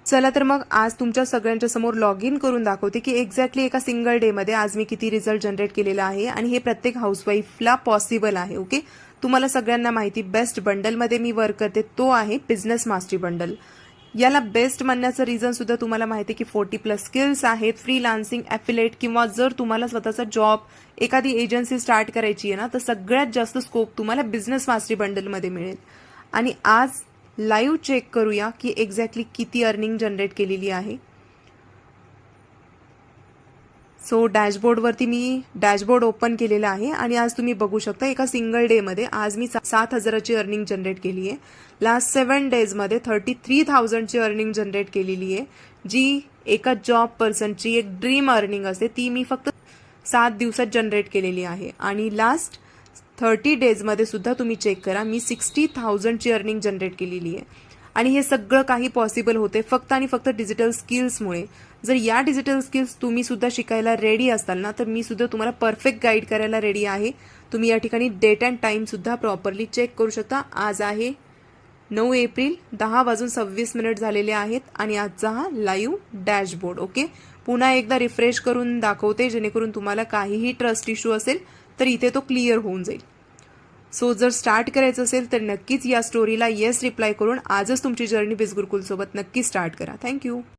चला तर मग आज तुमच्या सगळ्यांच्या समोर लॉग इन करून दाखवते की एक्झॅक्टली एका सिंगल डे मध्ये आज मी किती रिझल्ट जनरेट केलेला आहे आणि हे प्रत्येक हाऊसवाईफला पॉसिबल आहे. ओके, तुम्हाला सगळ्यांना माहिती बेस्ट बंडलमध्ये मी वर्क करते, तो आहे बिझनेस मास्टरी बंडल. याला बेस्ट म्हणण्याचं रिझन सुद्धा तुम्हाला माहिती आहे की 40+ स्किल्स आहेत, फ्रीलान्सिंग, ॲफिलेट किंवा जर तुम्हाला स्वतःचा जॉब, एखादी एजन्सी स्टार्ट करायची आहे ना, तर सगळ्यात जास्त स्कोप तुम्हाला बिझनेस मास्टरी बंडलमध्ये मिळेल. आणि आज लाईव्ह चेक करूया की एक्झॅक्टली किती अर्निंग जनरेट केलेली आहे. सो डॅशबोर्डवरती मी डॅशबोर्ड ओपन केलेला आहे आणि आज तुम्ही बघू शकता एका सिंगल डेमध्ये आज मी 7,000ची अर्निंग जनरेट केली आहे. लास्ट 7 डेजमध्ये 33,000ची अर्निंग जनरेट केलेली आहे, जी एका जॉब पर्सनची एक ड्रीम अर्निंग असते, ती मी फक्त 7 दिवसात जनरेट केलेली आहे. आणि लास्ट 30 डेजमध्ये सुद्धा तुम्ही चेक करा, मी 60,000ची अर्निंग जनरेट केलेली आहे. आणि हे सगळं काही पॉसिबल होते फक्त आणि फक्त डिजिटल स्किल्समुळे. जर या डिजिटल स्किल्स तुम्ही सुद्धा शिकायला रेडी असाल ना, तर मी सुद्धा तुम्हाला परफेक्ट गाईड करायला रेडी आहे. तुम्ही या ठिकाणी डेट अँड टाइम सुद्धा प्रॉपरली चेक करू शकता. आज आहे 9 एप्रिल, 10:26 झालेले आहेत आणि आजचा हा लाईव्ह डॅशबोर्ड. ओके, पुन्हा एकदा रिफ्रेश करून दाखवते जेणेकरून तुम्हाला काहीही ट्रस्ट इश्यू असेल तर इथे तो क्लिअर होऊन जाईल. सो जर स्टार्ट करायचं असेल तर नक्कीच या स्टोरीला येस रिप्लाय करून आजच तुमची जर्नी बिझगुरुकुल सोबत नक्की स्टार्ट करा. थँक्यू.